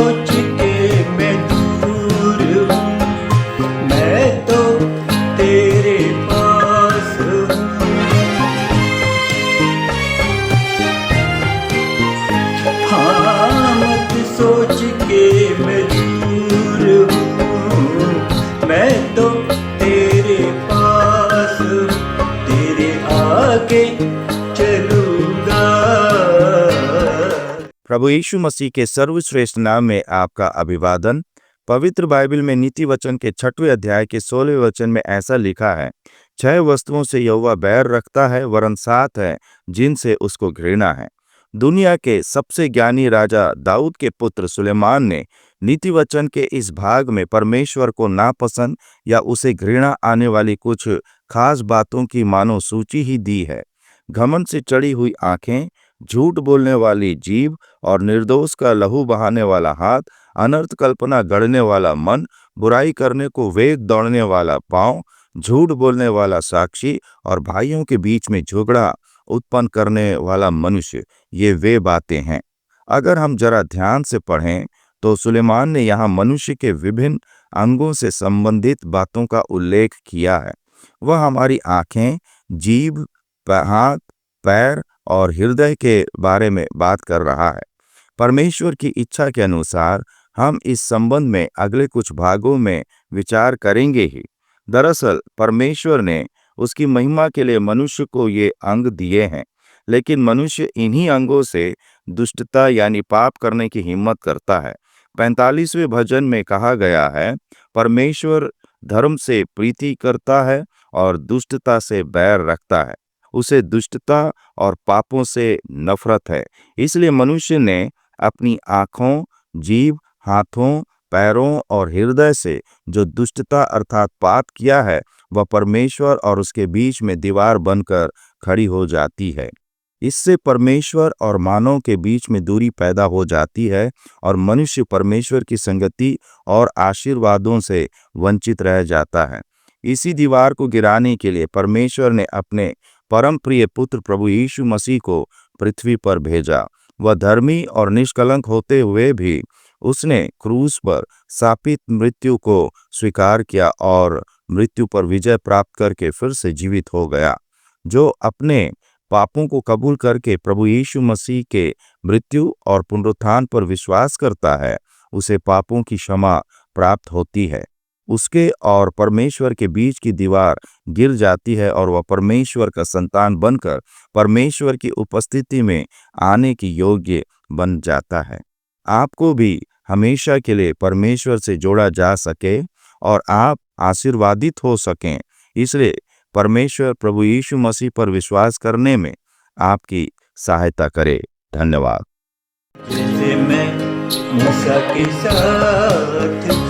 सोच के मैं दूर हूँ, मैं तो तेरे पास हूँ। हाँ, मत सोच के मैं दूर हूँ, मैं तो तेरे पास हूँ, तेरे आगे चलूँगा। प्रभु यीशु मसीह के सर्वश्रेष्ठ नाम में आपका अभिवादन। पवित्र बाइबल में नीति वचन के 6वें अध्याय के 16वें वचन में ऐसा लिखा है, 6 वस्तुओं से यहोवा बैर रखता है, वरन 7 है जिनसे उसको घृणा है। दुनिया के सबसे ज्ञानी राजा दाऊद के पुत्र सुलेमान ने नीति वचन के इस भाग में परमेश्वर को नापसंद या उसे घृणा आने वाली कुछ खास बातों की मानो सूची ही दी है। घमंड से चढ़ी हुई आंखें, झूठ बोलने वाली जीभ और निर्दोष का लहू बहाने वाला हाथ, अनर्थ कल्पना गढ़ने वाला मन, बुराई करने को वेग दौड़ने वाला पांव, झूठ बोलने वाला साक्षी और भाइयों के बीच में झगड़ा उत्पन्न करने वाला मनुष्य, ये वे बातें हैं। अगर हम जरा ध्यान से पढ़ें तो सुलेमान ने यहाँ मनुष्य के विभिन्न अंगों से संबंधित बातों का उल्लेख किया है। वह हमारी आंखें, जीभ, हाथ, पैर और हृदय के बारे में बात कर रहा है। परमेश्वर की इच्छा के अनुसार हम इस संबंध में अगले कुछ भागों में विचार करेंगे ही। दरअसल परमेश्वर ने उसकी महिमा के लिए मनुष्य को ये अंग दिए हैं, लेकिन मनुष्य इन्हीं अंगों से दुष्टता यानी पाप करने की हिम्मत करता है। 45वें भजन में कहा गया है, परमेश्वर धर्म से प्रीति करता है और दुष्टता से बैर रखता है। उसे दुष्टता और पापों से नफरत है। इसलिए मनुष्य ने अपनी आंखों, जीभ, हाथों, पैरों और हृदय से जो दुष्टता अर्थात पाप किया है, वह परमेश्वर और उसके बीच में दीवार बनकर खड़ी हो जाती है। इससे परमेश्वर और मानव के बीच में दूरी पैदा हो जाती है और मनुष्य परमेश्वर की संगति और आशीर्वादों से वंचित रह जाता है। इसी दीवार को गिराने के लिए परमेश्वर ने अपने परम प्रिय पुत्र प्रभु यीशु मसीह को पृथ्वी पर भेजा। वह धर्मी और निष्कलंक होते हुए भी उसने क्रूस पर शापित मृत्यु को स्वीकार किया और मृत्यु पर विजय प्राप्त करके फिर से जीवित हो गया। जो अपने पापों को कबूल करके प्रभु यीशु मसीह के मृत्यु और पुनरुत्थान पर विश्वास करता है, उसे पापों की क्षमा प्राप्त होती है। उसके और परमेश्वर के बीच की दीवार गिर जाती है और वह परमेश्वर का संतान बनकर परमेश्वर की उपस्थिति में आने की योग्य बन जाता है। आपको भी हमेशा के लिए परमेश्वर से जोड़ा जा सके और आप आशीर्वादित हो सकें, इसलिए परमेश्वर प्रभु यीशु मसीह पर विश्वास करने में आपकी सहायता करे। धन्यवाद। जैसे मैं मूसा के साथ